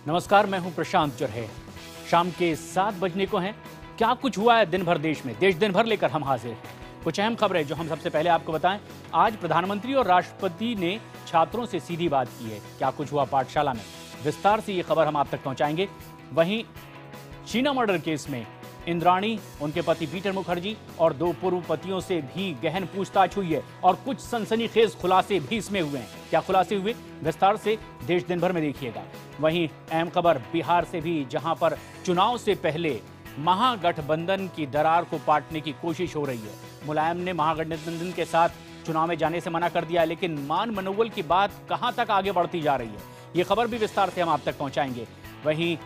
नमस्कार, मैं हूं प्रशांत चरहे। शाम के 7 बजने को हैं। क्या कुछ हुआ है दिन भर देश में, देश दिन भर लेकर हम हाजिर हैं। कुछ अहम खबरें जो हम सबसे पहले आपको बताएं। आज प्रधानमंत्री और राष्ट्रपति ने छात्रों से सीधी बात की है। क्या कुछ हुआ पाठशाला में, विस्तार से ये खबर हम आप तक पहुंचाएंगे। वहीं शीना मर्डर केस में इंद्राणी, उनके पति पीटर मुखर्जी और 2 पूर्व पतियों से भी गहन पूछताछ हुई है और कुछ सनसनीखेज खुलासे भी इसमें हुए हैं। क्या खुलासे हुए, विस्तार से देश दिन भर में देखिएगा। वहीं अहम खबर बिहार से भी, जहां पर चुनाव से पहले महागठबंधन की दरार को पाटने की कोशिश हो रही है। मुलायम ने महागठबंधन के साथ चुनाव में जाने से मना कर दिया, लेकिन मान मनोबल की बात कहां तक आगे बढ़ती जा रही है, ये खबर भी विस्तार से हम आप तक पहुंचाएंगे। वहीं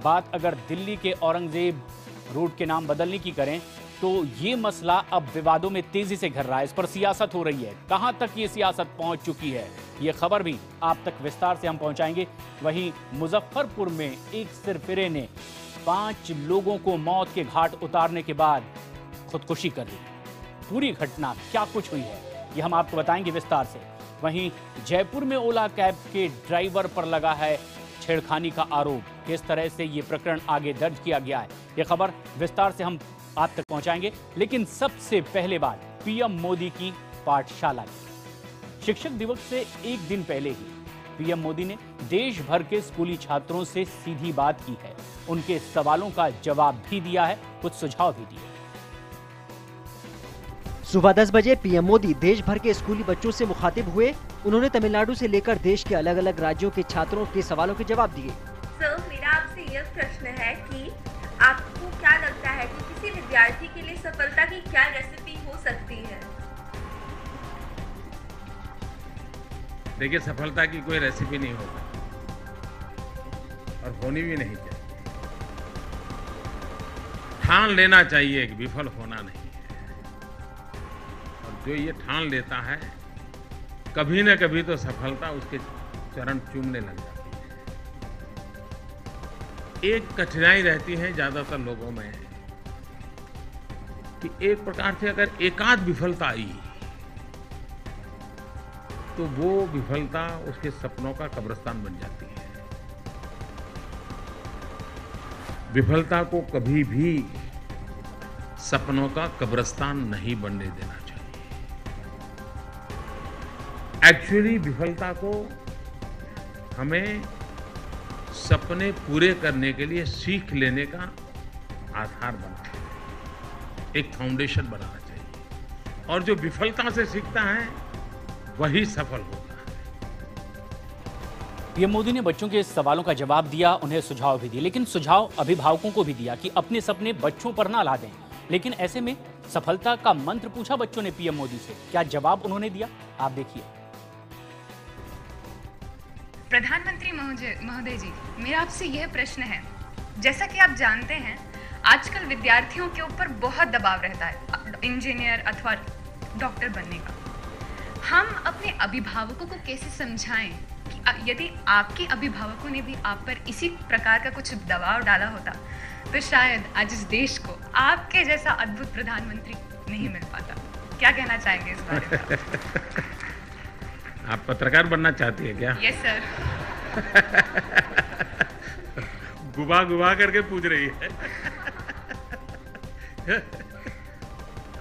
बात अगर दिल्ली के औरंगजेब रोड के नाम बदलने की करें तो ये मसला अब विवादों में तेजी से घिर रहा है। इस पर सियासत हो रही है। कहां तक ये सियासत पहुंच चुकी है, ये खबर भी आप तक विस्तार से हम पहुंचाएंगे। वहीं मुजफ्फरपुर में एक सिरफिरे ने 5 लोगों को मौत के घाट उतारने के बाद खुदकुशी कर ली। पूरी घटना क्या कुछ हुई है, ये हम आपको बताएंगे विस्तार से। वहीं जयपुर में ओला कैब के ड्राइवर पर लगा है छेड़खानी का आरोप। किस तरह से ये प्रकरण आगे दर्ज किया गया है, ये खबर विस्तार से हम आप तक पहुंचाएंगे। लेकिन सबसे पहले बात पीएम मोदी की पाठशाला की। शिक्षक दिवस से एक दिन पहले ही पीएम मोदी ने देश भर के स्कूली छात्रों से सीधी बात की है। उनके सवालों का जवाब भी दिया है, कुछ सुझाव भी दिए। सुबह 10 बजे पीएम मोदी देश भर के स्कूली बच्चों से मुखातिब हुए। उन्होंने तमिलनाडु से लेकर देश के अलग अलग राज्यों के छात्रों के सवालों के जवाब दिए। सर, मेरा आपसे यह प्रश्न है कि आपको क्या लगता है कि किसी विद्यार्थी के लिए सफलता की क्या रेसिपी हो सकती है? देखिए, सफलता की कोई रेसिपी नहीं होती और होनी भी नहीं चाहिए। ठान लेना चाहिए कि विफल होना नहीं है, और जो ये ठान लेता है कभी न कभी तो सफलता उसके चरण चूमने लग जाती है। एक कठिनाई रहती है ज्यादातर लोगों में कि एक प्रकार से अगर एकाध विफलता आई तो वो विफलता उसके सपनों का कब्रिस्तान बन जाती है। विफलता को कभी भी सपनों का कब्रिस्तान नहीं बनने देना चाहिए। एक्चुअली विफलता को हमें सपने पूरे करने के लिए सीख लेने का आधार बनाना, एक फाउंडेशन बनाना चाहिए, और जो विफलता से सीखता है वही सफल होता है। पीएम मोदी ने बच्चों के सवालों का जवाब दिया, उन्हें सुझाव भी दिए, लेकिन सुझाव अभिभावकों को भी दिया कि अपने सपने बच्चों पर ना लादें। लेकिन ऐसे में सफलता का मंत्र पूछा बच्चों ने पीएम मोदी से, क्या जवाब उन्होंने दिया, आप देखिए। प्रधानमंत्री महोदय जी, मेरा आपसे यह प्रश्न है, जैसा कि आप जानते हैं आजकल विद्यार्थियों के ऊपर बहुत दबाव रहता है इंजीनियर अथवा डॉक्टर बनने का। हम अपने अभिभावकों को कैसे समझाएं कि यदि आपके अभिभावकों ने भी आप पर इसी प्रकार का कुछ दबाव डाला होता तो शायद आज इस देश को आपके जैसा अद्भुत प्रधानमंत्री नहीं मिल पाता। क्या कहना चाहेंगे इस बारे में? आप पत्रकार बनना चाहती है क्या? Yes sir. गुबा गुबा करके पूछ रही है।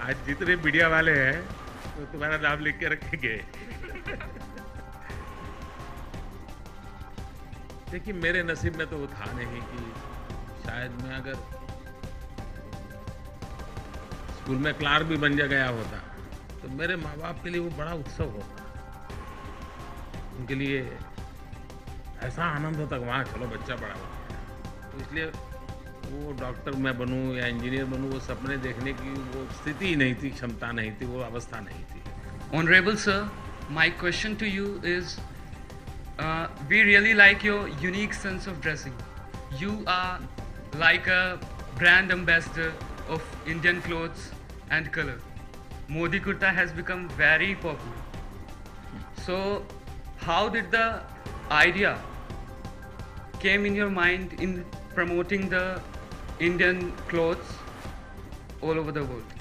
आज जितने मीडिया वाले हैं तो तुम्हारा नाम लिख के रखेंगे। देखिए, मेरे नसीब में तो वो था नहीं कि शायद मैं अगर स्कूल में क्लार्क भी बन गया होता तो मेरे माँ बाप के लिए वो बड़ा उत्सव होता। उनके लिए ऐसा आनंद होता कि वहाँ चलो बच्चा बड़ा हो गया। तो इसलिए वो डॉक्टर मैं बनूं या इंजीनियर बनूं, वो सपने देखने की वो स्थिति ही नहीं थी, क्षमता नहीं थी, वो अवस्था नहीं थी। Honorable sir, my question to you is, we really like your unique sense of dressing. You are like a brand ambassador of Indian clothes and color. Modi Kurta has become very popular. So, how did the idea came in your mind in promoting the Indian clothes all over the world?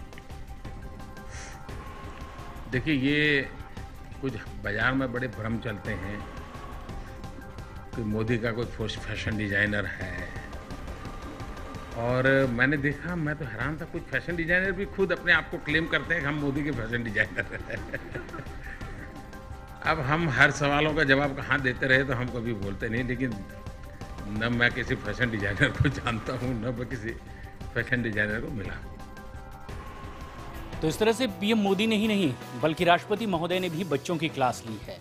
देखिए, ये कुछ बाजार में बड़े भ्रम चलते हैं कि मोदी का कोई फैशन डिजाइनर है, और मैंने देखा, मैं तो हैरान था, कुछ फैशन डिजाइनर भी खुद अपने आप को क्लेम करते हैं कि हम मोदी के फैशन डिजाइनर हैं। अब हम हर सवालों का जवाब कहाँ देते रहे तो हम कभी बोलते नहीं, लेकिन न मैं किसी फैशन डिजाइनर को जानता हूँ, न मैं किसी फैशन डिजाइनर को मिला। तो इस तरह से पीएम मोदी ने ही नहीं बल्कि राष्ट्रपति महोदय ने भी बच्चों की क्लास ली है,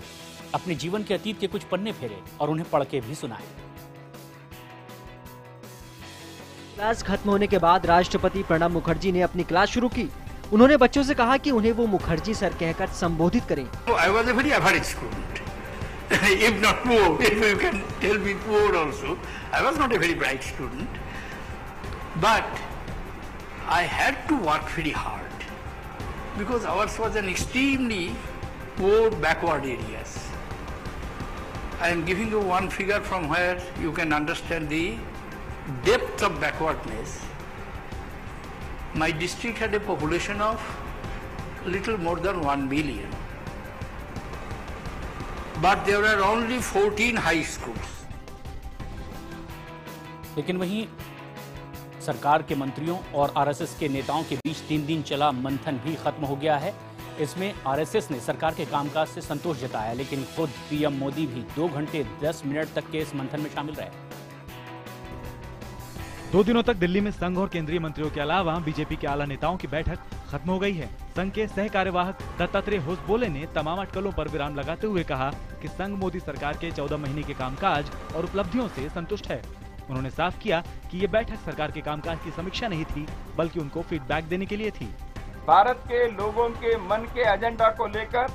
अपने जीवन के अतीत के कुछ पन्ने फेरे और उन्हें पढ़ के भी सुनाए। क्लास खत्म होने के बाद राष्ट्रपति प्रणब मुखर्जी ने अपनी क्लास शुरू की। उन्होंने बच्चों से कहा कि उन्हें वो मुखर्जी सर कहकर संबोधित करें। I was a very average student, if not poor, if you can tell me poor also. I was not a very bright student, but I had to work very hard because ours was an extremely poor, backward areas. I am giving you one figure from where you can understand the depth of backwardness. My district had a population of little more than 1 million. But there were only 14 high schools. लेकिन वहीं सरकार के मंत्रियों और RSS के नेताओं के बीच 3 दिन चला मंथन भी खत्म हो गया है। इसमें आरएसएस ने सरकार के कामकाज से संतोष जताया, लेकिन खुद पीएम मोदी भी 2 घंटे 10 मिनट तक के इस मंथन में शामिल रहे। 2 दिनों तक दिल्ली में संघ और केंद्रीय मंत्रियों के अलावा बीजेपी के आला नेताओं की बैठक खत्म हो गई है। संघ के सह कार्यवाहक दत्तात्रेय होसबोले ने तमाम अटकलों पर विराम लगाते हुए कहा कि संघ मोदी सरकार के 14 महीने के कामकाज और उपलब्धियों से संतुष्ट है। उन्होंने साफ किया कि ये बैठक सरकार के कामकाज की समीक्षा नहीं थी, बल्कि उनको फीडबैक देने के लिए थी। भारत के लोगों के मन के एजेंडा को लेकर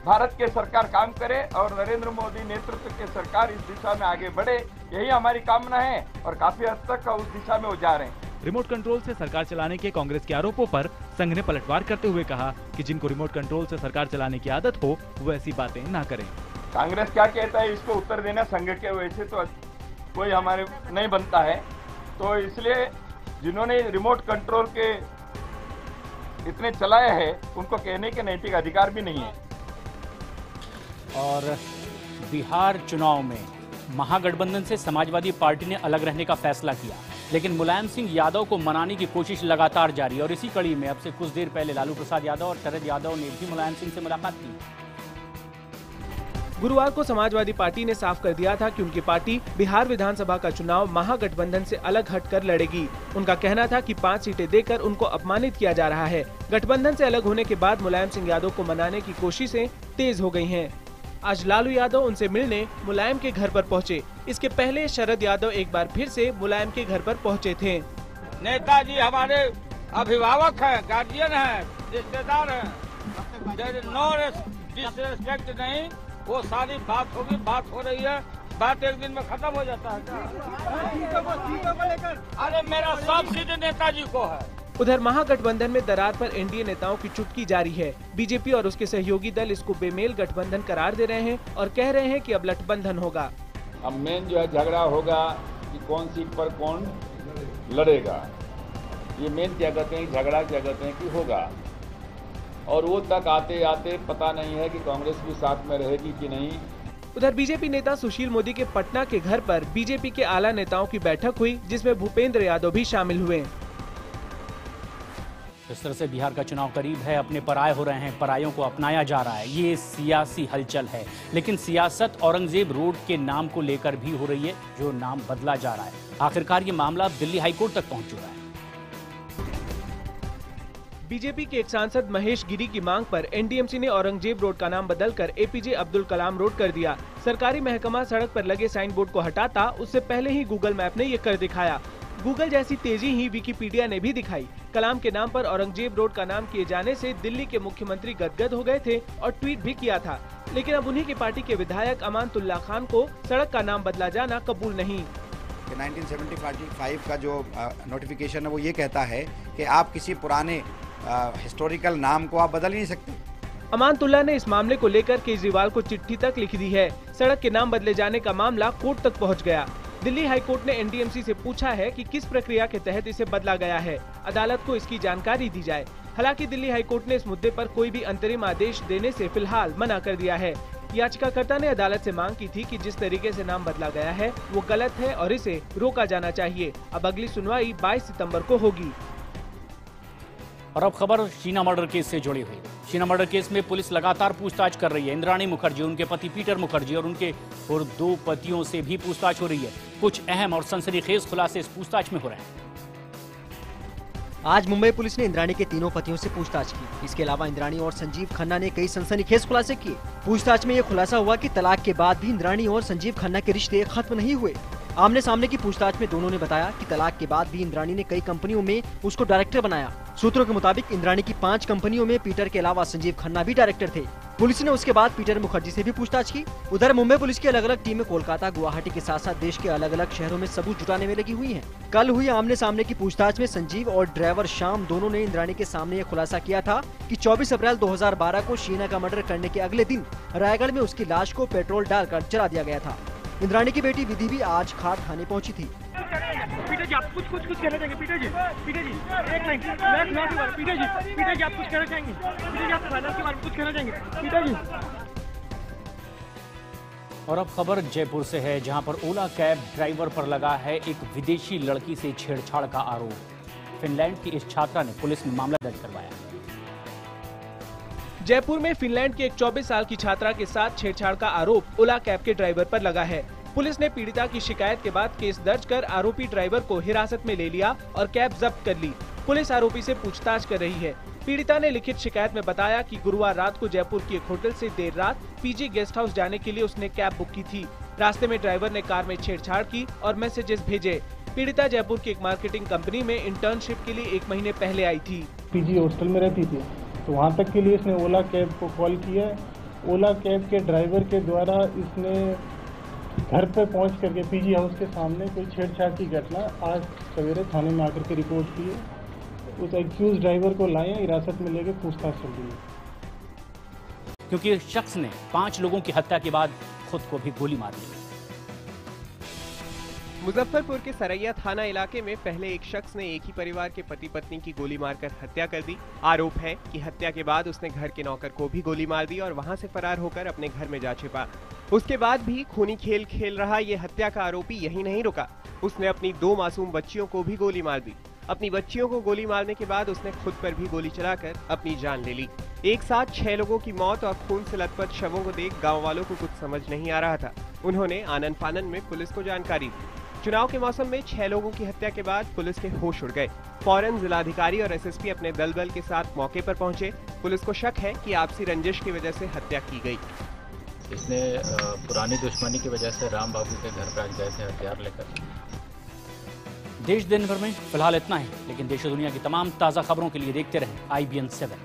भारत के सरकार काम करे और नरेंद्र मोदी नेतृत्व की सरकार इस दिशा में आगे बढ़े, यही हमारी कामना है और काफी हद तक उस दिशा में वो जा रहे हैं। रिमोट कंट्रोल से सरकार चलाने के कांग्रेस के आरोपों पर संघ ने पलटवार करते हुए कहा कि जिनको रिमोट कंट्रोल से सरकार चलाने की आदत हो वो ऐसी बातें ना करें। कांग्रेस क्या कहता है इसको उत्तर देना संघ के वैसे तो कोई हमारे नहीं बनता है, तो इसलिए जिन्होंने रिमोट कंट्रोल के इतने चलाए हैं उनको कहने के नैतिक अधिकार भी नहीं है। और बिहार चुनाव में महागठबंधन से समाजवादी पार्टी ने अलग रहने का फैसला किया, लेकिन मुलायम सिंह यादव को मनाने की कोशिश लगातार जारी है। और इसी कड़ी में अब से कुछ देर पहले लालू प्रसाद यादव और शरद यादव ने भी मुलायम सिंह से मुलाकात की। गुरुवार को समाजवादी पार्टी ने साफ कर दिया था कि उनकी पार्टी बिहार विधानसभा का चुनाव महागठबंधन से अलग हटकर लड़ेगी। उनका कहना था कि 5 सीटें देकर उनको अपमानित किया जा रहा है। गठबंधन से अलग होने के बाद मुलायम सिंह यादव को मनाने की कोशिशें तेज हो गई हैं। आज लालू यादव उनसे मिलने मुलायम के घर पर पहुंचे। इसके पहले शरद यादव एक बार फिर से मुलायम के घर पर पहुंचे थे। नेताजी हमारे अभिभावक हैं, गार्जियन हैं, रिश्तेदार हैं, नो डिसरिस्पेक्ट नहीं, वो सारी बात होगी, बात हो रही है, बात एक दिन में खत्म हो जाता है। अरे मेरा सब सीधे नेताजी को है। उधर महागठबंधन में दरार पर एनडीए नेताओं की चुटकी जारी है। बीजेपी और उसके सहयोगी दल इसको बेमेल गठबंधन करार दे रहे हैं और कह रहे हैं कि अब गठबंधन होगा। अब मेन जो है झगड़ा होगा कि कौन सीट पर कौन लड़ेगा, ये मेन क्या कहते हैं, झगड़ा क्या कहते हैं कि होगा। और वो तक आते आते पता नहीं है कि कांग्रेस भी साथ में रहेगी कि नहीं। उधर बीजेपी नेता सुशील मोदी के पटना के घर पर बीजेपी के आला नेताओं की बैठक हुई, जिसमें भूपेंद्र यादव भी शामिल हुए। इस तरह से बिहार का चुनाव करीब है, अपने पराये हो रहे हैं, परायों को अपनाया जा रहा है, ये सियासी हलचल है। लेकिन सियासत औरंगजेब रोड के नाम को लेकर भी हो रही है, जो नाम बदला जा रहा है। आखिरकार ये मामला दिल्ली हाईकोर्ट तक पहुंच चुका है। बीजेपी के एक सांसद महेश गिरी की मांग पर एनडीएमसी ने औरंगजेब रोड का नाम बदलकर एपीजे अब्दुल कलाम रोड कर दिया। सरकारी महकमा सड़क पर लगे साइन बोर्ड को हटाता उससे पहले ही गूगल मैप ने ये कर दिखाया। गूगल जैसी तेजी ही विकिपीडिया ने भी दिखाई। कलाम के नाम पर औरंगजेब रोड का नाम किए जाने से दिल्ली के मुख्यमंत्री गदगद हो गए थे और ट्वीट भी किया था, लेकिन अब उन्हीं की पार्टी के विधायक अमानतुल्लाह खान को सड़क का नाम बदला जाना कबूल नहीं। 1975 का जो नोटिफिकेशन है वो ये कहता है कि आप किसी पुराने हिस्टोरिकल नाम को आप बदल नहीं सकते। अमानतुल्लाह ने इस मामले को लेकर केजरीवाल को चिट्ठी तक लिख दी है। सड़क के नाम बदले जाने का मामला कोर्ट तक पहुंच गया। दिल्ली हाईकोर्ट ने एनडीएमसी से पूछा है कि किस प्रक्रिया के तहत इसे बदला गया है। अदालत को इसकी जानकारी दी जाए। हालांकि दिल्ली हाईकोर्ट ने इस मुद्दे पर कोई भी अंतरिम आदेश देने से फिलहाल मना कर दिया है। याचिकाकर्ता ने अदालत से मांग की थी कि जिस तरीके से नाम बदला गया है वो गलत है और इसे रोका जाना चाहिए। अब अगली सुनवाई 22 सितंबर को होगी। और अब खबर शीना मर्डर केस से जुड़ी हुई। शीना मर्डर केस में पुलिस लगातार पूछताछ कर रही है। इंद्राणी मुखर्जी, उनके पति पीटर मुखर्जी और उनके और 2 पतियों से भी पूछताछ हो रही है। कुछ अहम और सनसनीखेज खुलासे इस पूछताछ में हो रहे हैं। आज मुंबई पुलिस ने इंद्राणी के तीनों पतियों से पूछताछ की। इसके अलावा इंद्राणी और संजीव खन्ना ने कई सनसनीखेज खुलासे किए। पूछताछ में यह खुलासा हुआ कि तलाक के बाद भी इंद्राणी और संजीव खन्ना के रिश्ते खत्म नहीं हुए। आमने सामने की पूछताछ में दोनों ने बताया कि तलाक के बाद भी इंद्राणी ने कई कंपनियों में उसको डायरेक्टर बनाया। सूत्रों के मुताबिक इंद्राणी की 5 कंपनियों में पीटर के अलावा संजीव खन्ना भी डायरेक्टर थे। पुलिस ने उसके बाद पीटर मुखर्जी से भी पूछताछ की। उधर मुंबई पुलिस की अलग अलग टीमें कोलकाता, गुवाहाटी के साथ साथ देश के अलग अलग शहरों में सबूत जुटाने में लगी हुई हैं। कल हुई आमने सामने की पूछताछ में संजीव और ड्राइवर श्याम दोनों ने इंद्राणी के सामने यह खुलासा किया था कि 24 अप्रैल 2012 को शीना का मर्डर करने के अगले दिन रायगढ़ में उसकी लाश को पेट्रोल डालकर जला दिया गया था। इंद्राणी की बेटी विधि भी आज खाट थाने पहुंची थी। पीटर जी, आप कुछ कहना चाहेंगे? पीटर जी, एक लाइन, पीटर जी, आप कुछ कहना चाहेंगे? पीटर जी, आप फाइनल के बारे में कुछ कहना चाहेंगे? पीटर जी। और अब खबर जयपुर से है, जहां पर ओला कैब ड्राइवर पर लगा है एक विदेशी लड़की से छेड़छाड़ का आरोप। फिनलैंड की इस छात्रा ने पुलिस में मामला दर्ज करवाया। जयपुर में फिनलैंड की एक 24 साल की छात्रा के साथ छेड़छाड़ का आरोप ओला कैब के ड्राइवर पर लगा है। पुलिस ने पीड़िता की शिकायत के बाद केस दर्ज कर आरोपी ड्राइवर को हिरासत में ले लिया और कैब जब्त कर ली। पुलिस आरोपी से पूछताछ कर रही है। पीड़िता ने लिखित शिकायत में बताया कि गुरुवार रात को जयपुर के एक होटल से देर रात पीजी गेस्ट हाउस जाने के लिए उसने कैब बुक की थी। रास्ते में ड्राइवर ने कार में छेड़छाड़ की और मैसेजेस भेजे। पीड़िता जयपुर की एक मार्केटिंग कंपनी में इंटर्नशिप के लिए 1 महीने पहले आई थी। पीजी हॉस्टल में रहती थी, तो वहाँ तक के लिए इसने ओला कैब को कॉल किया। ओला कैब के ड्राइवर के द्वारा इसने घर पर पहुंच करके पीजी हाउस के सामने कोई छेड़छाड़ की घटना आज सवेरे थाने में आकर के रिपोर्ट की है। उस एक्यूज ड्राइवर को लाए, हिरासत में लेकर पूछताछ चल रही है। क्योंकि इस शख्स ने 5 लोगों की हत्या के बाद खुद को भी गोली मार ली। मुजफ्फरपुर के सरैया थाना इलाके में पहले एक शख्स ने एक ही परिवार के पति पत्नी की गोली मारकर हत्या कर दी। आरोप है कि हत्या के बाद उसने घर के नौकर को भी गोली मार दी और वहां से फरार होकर अपने घर में जा छिपा। उसके बाद भी खूनी खेल खेल रहा ये हत्या का आरोपी यहीं नहीं रुका। उसने अपनी 2 मासूम बच्चियों को भी गोली मार दी। अपनी बच्चियों को गोली मारने के बाद उसने खुद पर भी गोली चलाकर अपनी जान ले ली। एक साथ 6 लोगों की मौत और खून से लथपथ शवों को देख गाँव वालों को कुछ समझ नहीं आ रहा था। उन्होंने आनन फानन में पुलिस को जानकारी दी। चुनाव के मौसम में 6 लोगों की हत्या के बाद पुलिस के होश उड़ गए। फौरन जिलाधिकारी और एसएसपी अपने दल के साथ मौके पर पहुंचे। पुलिस को शक है कि आपसी रंजिश की वजह से हत्या की गई। इसने पुरानी दुश्मनी की वजह से राम बाबू के घर पर गए थे हथियार लेकर। देश दिन भर में फिलहाल इतना ही, लेकिन देश और दुनिया की तमाम ताज़ा खबरों के लिए देखते रहें IBN 7।